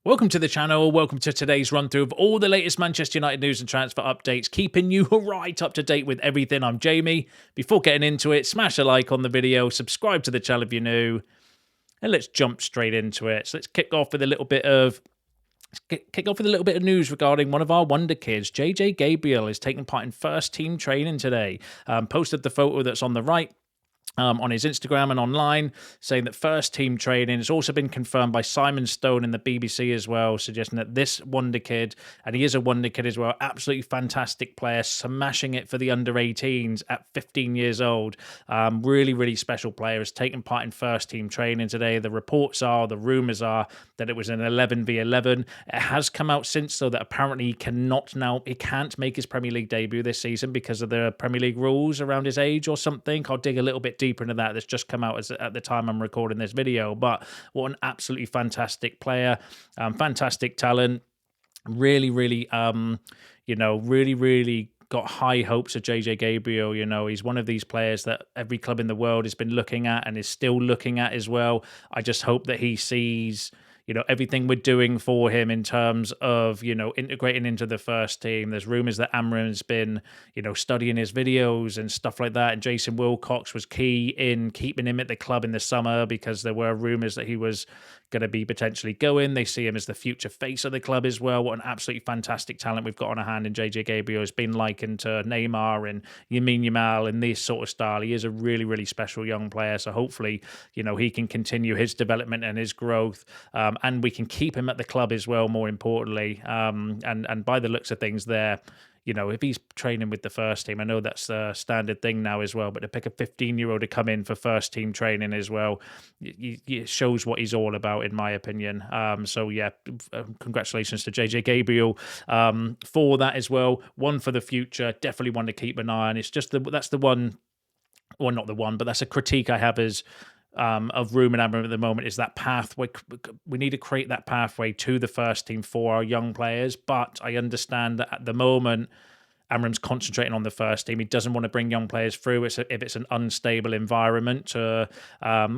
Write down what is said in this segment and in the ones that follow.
Welcome to the channel, welcome to today's run through of all the latest Manchester United news and transfer updates, keeping you right up to date with everything. I'm Jamie. Before getting into it, smash a like on the video, subscribe to the channel if you're new, and let's jump straight into it. So let's kick off with a little bit of news regarding one of our wonder kids. JJ Gabriel is taking part in first team training today. Posted the photo that's on the right on his Instagram and online, saying that first team training has also been confirmed by Simon Stone in the BBC as well, suggesting that this wonder kid, and he is a wonder kid as well, absolutely fantastic player, smashing it for the under-18s at 15 years old. Really special player, has taken part in first team training today. The reports are, the rumours are, that it was an 11v11. It has come out since, though, that apparently he can't make his Premier League debut this season because of the Premier League rules around his age or something. I'll dig a little bit deeper into that. That's just come out at the time I'm recording this video. But what an absolutely fantastic player, fantastic talent. Really got high hopes of JJ Gabriel. You know, he's one of these players that every club in the world has been looking at and is still looking at as well. I just hope that he sees, you know, everything we're doing for him in terms of, you know, integrating into the first team. There's rumours that Amorim's been, you know, studying his videos and stuff like that. And Jason Wilcox was key in keeping him at the club in the summer because there were rumours that he was going to be potentially going. They see him as the future face of the club as well. What an absolutely fantastic talent we've got on our hand in JJ Gabriel. Has been likened to Neymar and Lamine Yamal in this sort of style. He is a really special young player. So hopefully, you know, he can continue his development and his growth. And we can keep him at the club as well, more importantly. And by the looks of things there, you know, if he's training with the first team, I know that's a standard thing now as well, but to pick a 15-year-old to come in for first team training as well, it shows what he's all about, in my opinion. So yeah, congratulations to JJ Gabriel for that as well. One for the future, definitely one to keep an eye on. It's just that's the one, or not the one, but that's a critique I have as of Ruben Amorim at the moment, is that pathway. We need to create that pathway to the first team for our young players. But I understand that at the moment, Amorim's concentrating on the first team. He doesn't want to bring young players through if it's an unstable environment to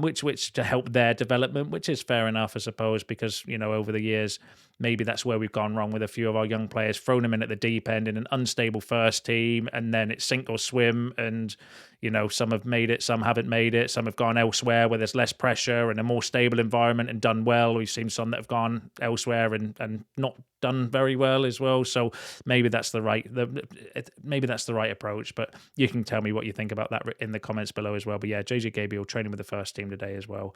which to help their development, which is fair enough, I suppose, because, you know, over the years, maybe that's where we've gone wrong with a few of our young players, thrown them in at the deep end in an unstable first team, and then it's sink or swim. And, you know, some have made it, some haven't made it, some have gone elsewhere where there's less pressure and a more stable environment and done well. We've seen some that have gone elsewhere and not done very well as well. So maybe that's the right approach. But you can tell me what you think about that in the comments below as well. But yeah, JJ Gabriel training with the first team today as well.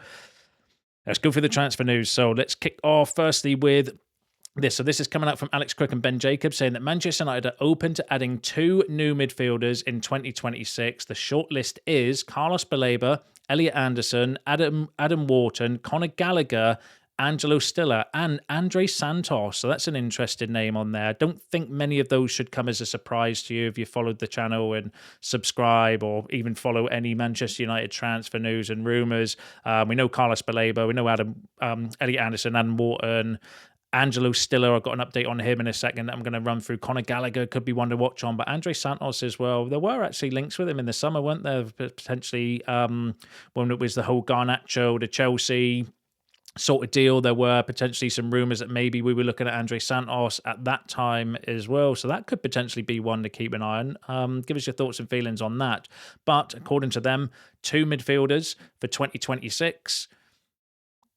Let's go through the transfer news. So let's kick off firstly with this. So this is coming out from Alex Crook and Ben Jacobs, saying that Manchester United are open to adding 2 new midfielders in 2026. The shortlist is Carlos Baleba, Elliot Anderson, Adam Wharton, Conor Gallagher, Angelo Stiller, and Andre Santos. So that's an interesting name on there. I don't think many of those should come as a surprise to you if you followed the channel and subscribe, or even follow any Manchester United transfer news and rumours. We know Carlos Baleba, we know Elliot Anderson, Adam Wharton, Angelo Stiller. I've got an update on him in a second that I'm going to run through. Conor Gallagher could be one to watch on, but Andre Santos as well. There were actually links with him in the summer, weren't there? Potentially when it was the whole Garnacho to Chelsea sort of deal. There were potentially some rumours that maybe we were looking at Andre Santos at that time as well. So that could potentially be one to keep an eye on. Give us your thoughts and feelings on that. But according to them, 2 midfielders for 2026.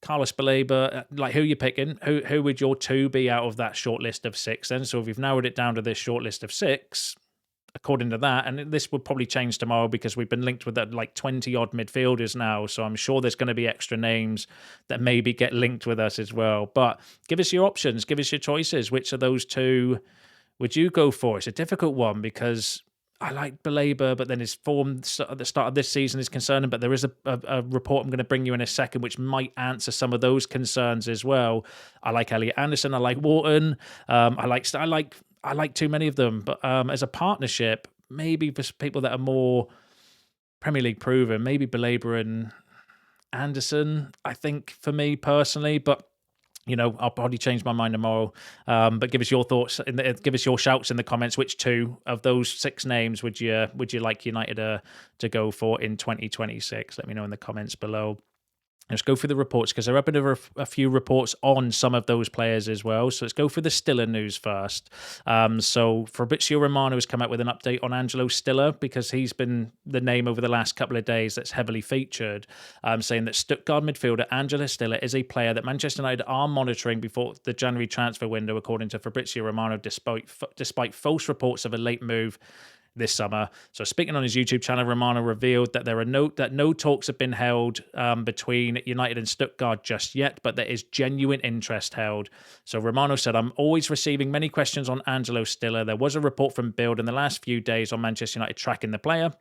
Carlos Baleba, like, who are you picking? Who would your 2 be out of that short list of 6 then? So if you've narrowed it down to this short list of 6, according to that, and this will probably change tomorrow because we've been linked with like 20 odd midfielders now, so I'm sure there's going to be extra names that maybe get linked with us as well. But give us your options, give us your choices. Which of those 2 would you go for? It's a difficult one because I like Baleba, but then his form at the start of this season is concerning. But there is a report I'm going to bring you in a second which might answer some of those concerns as well. I like Elliot Anderson, I like Wharton, I like too many of them. But as a partnership, maybe for people that are more Premier League proven, maybe Baleba and Anderson, I think, for me personally. But, you know, I'll probably change my mind tomorrow. But give us your thoughts, give us your shouts in the comments. Which 2 of those 6 names would you like United to go for in 2026? Let me know in the comments below. Let's go through the reports because there have been a few reports on some of those players as well. So let's go through the Stiller news first. So Fabrizio Romano has come out with an update on Angelo Stiller because he's been the name over the last couple of days that's heavily featured, saying that Stuttgart midfielder Angelo Stiller is a player that Manchester United are monitoring before the January transfer window, according to Fabrizio Romano, despite false reports of a late move this summer. So speaking on his YouTube channel, Romano revealed that no talks have been held between United and Stuttgart just yet, but there is genuine interest held. So Romano said, "I'm always receiving many questions on Angelo Stiller. There was a report from Bild in the last few days on Manchester United tracking the player.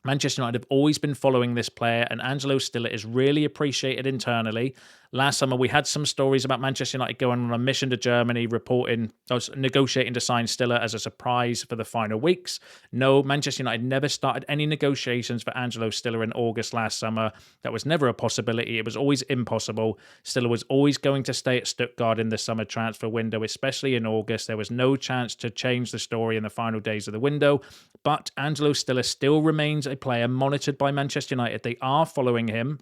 Manchester United have always been following this player, and Angelo Stiller is really appreciated internally. Last summer, we had some stories about Manchester United going on a mission to Germany, negotiating to sign Stiller as a surprise for the final weeks. No, Manchester United never started any negotiations for Angelo Stiller in August last summer. That was never a possibility. It was always impossible. Stiller was always going to stay at Stuttgart in the summer transfer window, especially in August. There was no chance to change the story in the final days of the window. But Angelo Stiller still remains a player monitored by Manchester United. They are following him.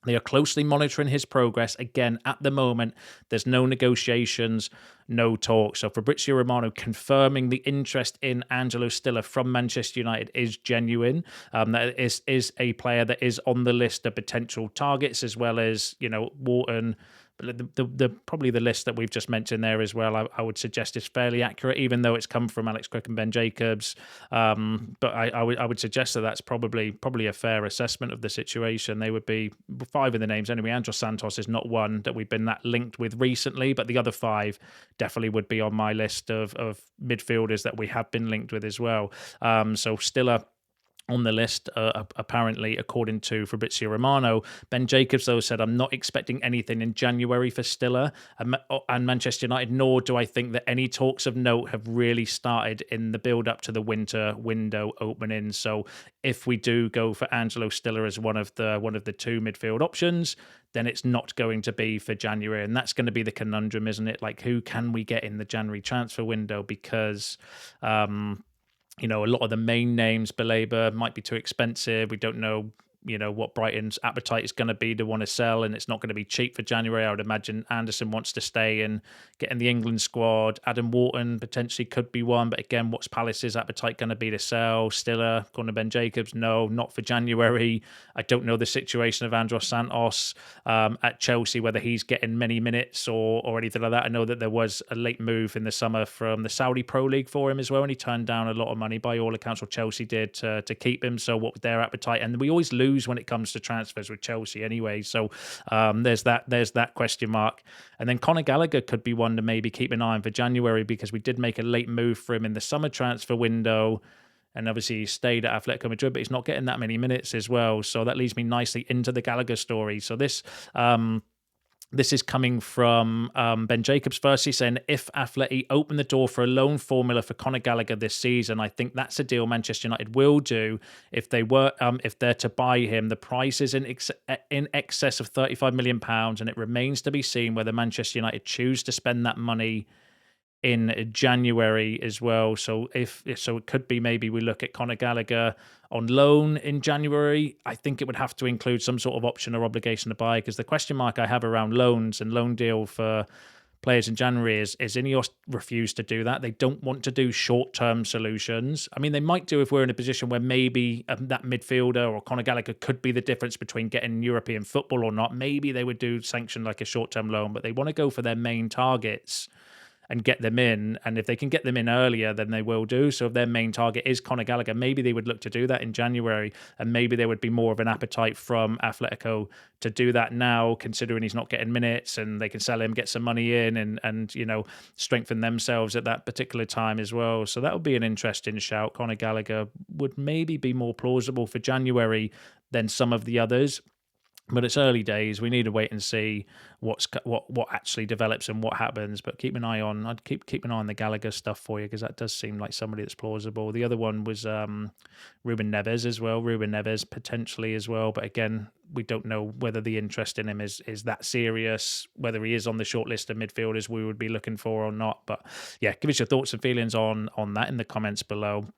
They are closely monitoring his progress. Again, at the moment, there's no negotiations, no talk. So Fabrizio Romano confirming the interest in Angelo Stiller from Manchester United is genuine. That is a player that is on the list of potential targets, as well as, Wharton. But the probably the list that we've just mentioned there as well, I would suggest is fairly accurate, even though it's come from Alex Crick and Ben Jacobs. But I would suggest that that's probably a fair assessment of the situation. They would be 5 of the names anyway. Andros Santos is not one that we've been that linked with recently, but the other 5 definitely would be on my list of midfielders that we have been linked with as well. So Stiller on the list, apparently, according to Fabrizio Romano. Ben Jacobs, though, said, "I'm not expecting anything in January for Stiller and Manchester United, nor do I think that any talks of note have really started in the build-up to the winter window opening." So if we do go for Angelo Stiller as one of the 2 midfield options, then it's not going to be for January. And that's going to be the conundrum, isn't it? Like, who can we get in the January transfer window? Because a lot of the main names, Baleba, might be too expensive. We don't know, what Brighton's appetite is going to be to want to sell, and it's not going to be cheap for January. I would imagine Anderson wants to stay and get in the England squad. Adam Wharton potentially could be one, but again, what's Palace's appetite going to be to sell? Stiller, according to Ben Jacobs, no, not for January. I don't know the situation of Andros Santos at Chelsea, whether he's getting many minutes or anything like that. I know that there was a late move in the summer from the Saudi Pro League for him as well, and he turned down a lot of money by all accounts, what Chelsea did to keep him. So what was their appetite? And we always lose when it comes to transfers with Chelsea anyway. So there's that question mark. And then Conor Gallagher could be one to maybe keep an eye on for January, because we did make a late move for him in the summer transfer window. And obviously he stayed at Atletico Madrid, but he's not getting that many minutes as well. So that leads me nicely into the Gallagher story. So this is coming from Ben Jacobs firstly, saying, "If Atleti open the door for a loan formula for Conor Gallagher this season, I think that's a deal Manchester United will do. If they're to buy him, the price is in excess of £35 million, and it remains to be seen whether Manchester United choose to spend that money in January as well." So it could be maybe we look at Conor Gallagher on loan in January. I think it would have to include some sort of option or obligation to buy, because the question mark I have around loans and loan deal for players in January is Ineos refuse to do that. They don't want to do short-term solutions. I mean, they might do if we're in a position where maybe that midfielder or Conor Gallagher could be the difference between getting European football or not. Maybe they would do sanction like a short-term loan, but they want to go for their main targets and get them in. And if they can get them in earlier, then they will do. So if their main target is Conor Gallagher, maybe they would look to do that in January, and maybe there would be more of an appetite from Atletico to do that now, considering he's not getting minutes, and they can sell him, get some money in, and strengthen themselves at that particular time as well. So that would be an interesting shout. Conor Gallagher would maybe be more plausible for January than some of the others. But it's early days. We need to wait and see what actually develops and what happens. But I'd keep an eye on the Gallagher stuff for you, because that does seem like somebody that's plausible. The other one was Ruben Neves as well. Ruben Neves potentially as well. But again, we don't know whether the interest in him is that serious, whether he is on the short list of midfielders we would be looking for or not. But yeah, give us your thoughts and feelings on that in the comments below.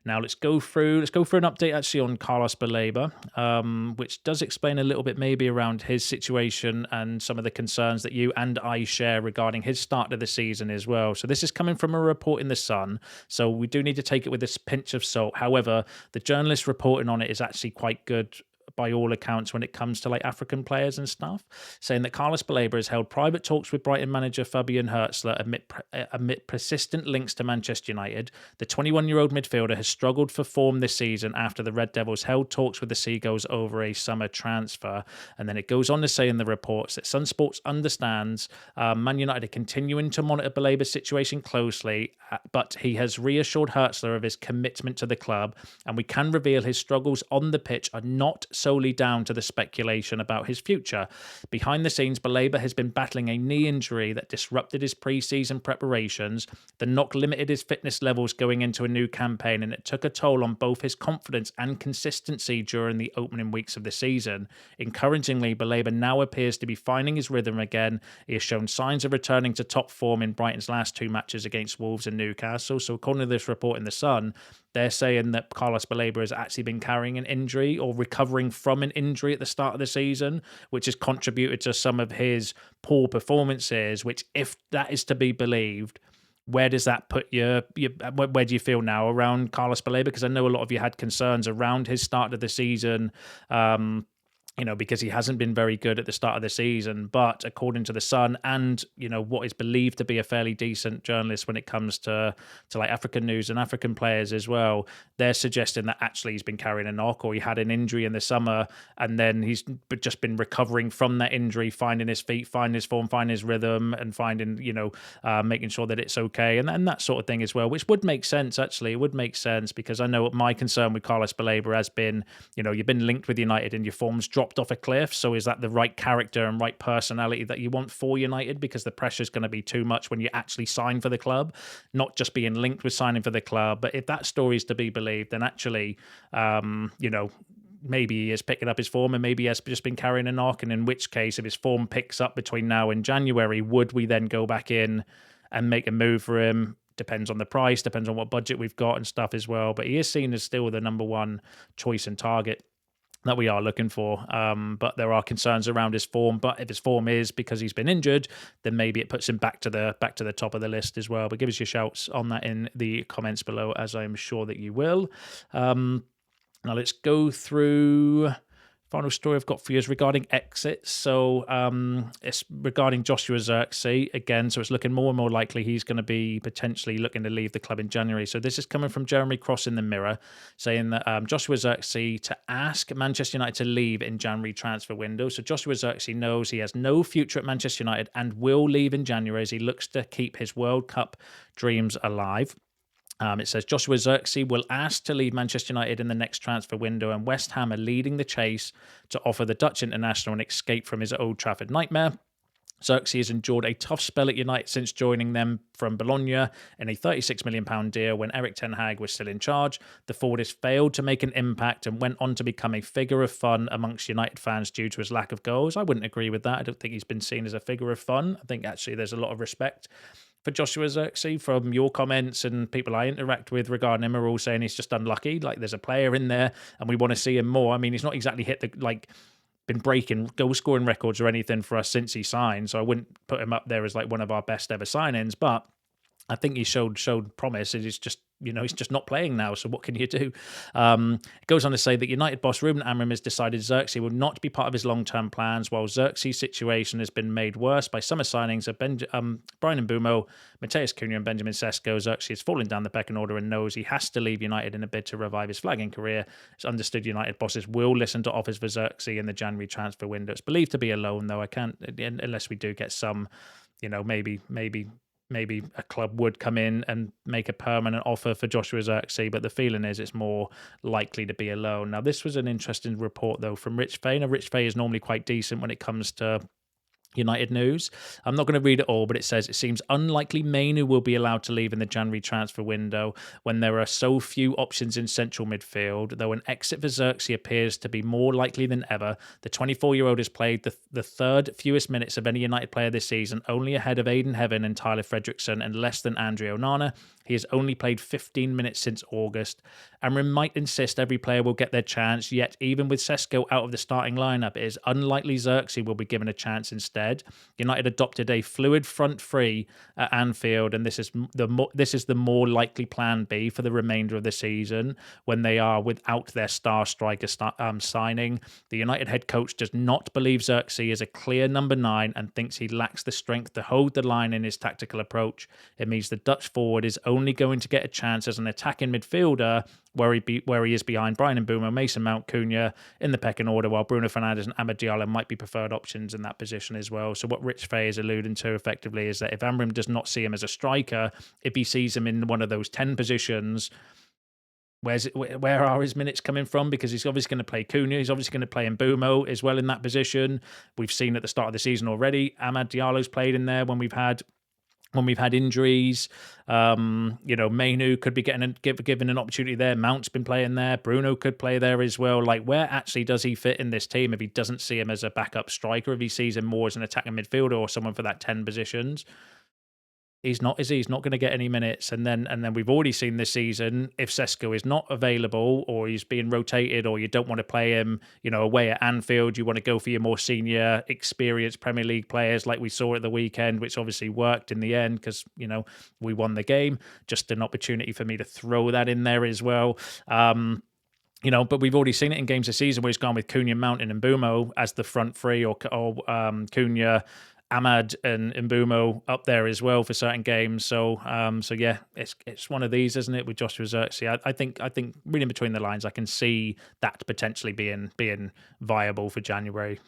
Now let's go through an update actually on Carlos Baleba, which does explain a little bit maybe around his situation and some of the concerns that you and I share regarding his start of the season as well. So this is coming from a report in The Sun, so we do need to take it with a pinch of salt. However, the journalist reporting on it is actually quite good by all accounts when it comes to like African players and stuff, saying that Carlos Baleba has held private talks with Brighton manager Fabian Hertzler amid persistent links to Manchester United. The 21-year-old midfielder has struggled for form this season after the Red Devils held talks with the Seagulls over a summer transfer. And then it goes on to say in the reports that Sun Sports understands Man United are continuing to monitor Baleba's situation closely, but he has reassured Hertzler of his commitment to the club, and we can reveal his struggles on the pitch are not solely down to the speculation about his future. Behind the scenes, Baleba has been battling a knee injury that disrupted his pre-season preparations. The knock limited his fitness levels going into a new campaign, and it took a toll on both his confidence and consistency during the opening weeks of the season. Encouragingly, Baleba now appears to be finding his rhythm again. He has shown signs of returning to top form in Brighton's last two matches against Wolves and Newcastle. So according to this report in The Sun, they're saying that Carlos Baleba has actually been carrying an injury or recovering from an injury at the start of the season, which has contributed to some of his poor performances, which, if that is to be believed, where does that put you? Where do you feel now around Carlos Baleba? Because I know a lot of you had concerns around his start of the season, because he hasn't been very good at the start of the season. But according to The Sun and, what is believed to be a fairly decent journalist when it comes to like African news and African players as well, they're suggesting that actually he's been carrying a knock, or he had an injury in the summer and then he's just been recovering from that injury, finding his feet, finding his form, finding his rhythm, and finding, making sure that it's okay and that sort of thing as well, which would make sense, actually. It would make sense, because I know my concern with Carlos Baleba has been, you've been linked with United and your form's dropped off a cliff. So is that the right character and right personality that you want for United? Because the pressure is going to be too much when you actually sign for the club, not just being linked with signing for the club. But if that story is to be believed, then actually, maybe he is picking up his form and maybe he has just been carrying a knock. And in which case, if his form picks up between now and January, would we then go back in and make a move for him? Depends on the price, depends on what budget we've got and stuff as well. But he is seen as still the number one choice and target that we are looking for. But there are concerns around his form. But if his form is because he's been injured, then maybe it puts him back to the top of the list as well. But give us your shouts on that in the comments below, as I'm sure that you will. Now let's go through. Final story I've got for you is regarding exits. So it's regarding Joshua Zirkzee again. So it's looking more and more likely he's going to be potentially looking to leave the club in January. So this is coming from Jeremy Cross in the Mirror, saying that Joshua Zirkzee to ask Manchester United to leave in January transfer window. So Joshua Zirkzee knows he has no future at Manchester United and will leave in January as he looks to keep his World Cup dreams alive. It says Joshua Zirkzee will ask to leave Manchester United in the next transfer window, and West Ham are leading the chase to offer the Dutch international an escape from his Old Trafford nightmare. Zirkzee has endured a tough spell at United since joining them from Bologna in a £36 million deal when Erik ten Hag was still in charge. The forward has failed to make an impact and went on to become a figure of fun amongst United fans due to his lack of goals. I wouldn't agree with that. I don't think he's been seen as a figure of fun. I think actually there's a lot of respect for Joshua Zirkzee from your comments, and people I interact with regarding him are all saying he's just unlucky. Like, there's a player in there and we want to see him more. I mean, he's not exactly been breaking goal scoring records or anything for us since he signed, so I wouldn't put him up there as like one of our best ever signings, but I think he showed promise. It is just, he's just not playing now. So what can you do? It goes on to say that United boss Ruben Amorim has decided Zirkzee will not be part of his long-term plans, while Zirkzee's situation has been made worse by summer signings of Brian Mbeumo, Mateus Cunha and Benjamin Sesko. Zirkzee has fallen down the pecking order and knows he has to leave United in a bid to revive his flagging career. It's understood United bosses will listen to offers for Zirkzee in the January transfer window. It's believed to be a loan, though. I can't, unless we do get some, maybe a club would come in and make a permanent offer for Joshua Zirkzee, but the feeling is it's more likely to be a loan. Now, this was an interesting report, though, from Rich Fay. Now, Rich Fay is normally quite decent when it comes to United news. I'm not going to read it all, but it says it seems unlikely Mainu will be allowed to leave in the January transfer window when there are so few options in central midfield, though an exit for Zirkzee appears to be more likely than ever. The 24-year-old has played the third fewest minutes of any United player this season, only ahead of Aiden Heaven and Tyler Fredrickson and less than Andre Onana. He has only played 15 minutes since August. Amorim might insist every player will get their chance, yet even with Sesko out of the starting lineup, it is unlikely Zirkzee will be given a chance instead. United adopted a fluid front three at Anfield, and this is the more likely plan B for the remainder of the season when they are without their star striker signing. The United head coach does not believe Zirkzee is a clear number 9 and thinks he lacks the strength to hold the line in his tactical approach. It means the Dutch forward is only going to get a chance as an attacking midfielder where he is behind Bryan Mbeumo, Mason Mount, Cunha in the pecking order, while Bruno Fernandes and Amad Diallo might be preferred options in that position as well. So what Rich Fay is alluding to effectively is that if Amorim does not see him as a striker, if he sees him in one of those 10 positions, where are his minutes coming from? Because he's obviously going to play Cunha, he's obviously going to play Mbeumo as well in that position. We've seen at the start of the season already, Amad Diallo's played in there when we've had injuries. Mainu could be given an opportunity there. Mount's been playing there. Bruno could play there as well. Like, where actually does he fit in this team if he doesn't see him as a backup striker, if he sees him more as an attacking midfielder or someone for that 10 positions? He's not, is he? He's not going to get any minutes. And then we've already seen this season, if Sesko is not available or he's being rotated or you don't want to play him, away at Anfield, you want to go for your more senior, experienced Premier League players like we saw at the weekend, which obviously worked in the end because, we won the game. Just an opportunity for me to throw that in there as well. But we've already seen it in games this season where he's gone with Cunha, Mount and Mbeumo as the front three or Cunha, Amad and Mbeumo up there as well for certain games. So yeah, it's one of these, isn't it, with Joshua Zirkzee? I think reading between the lines, I can see that potentially being viable for January,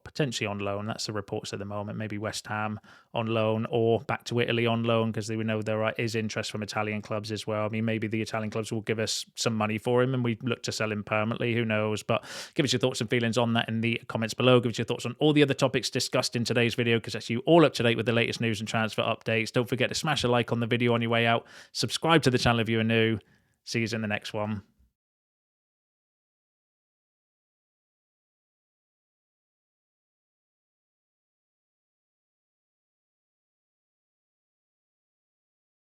potentially on loan. That's the reports at the moment. Maybe West Ham on loan or back to Italy on loan, because we know there is interest from Italian clubs as well. I mean, maybe the Italian clubs will give us some money for him and we look to sell him permanently. Who knows? But give us your thoughts and feelings on that in the comments below. Give us your thoughts on all the other topics discussed in today's video, because that's you all up to date with the latest news and transfer updates. Don't forget to smash a like on the video on your way out. Subscribe to the channel if you're new. See you in the next one.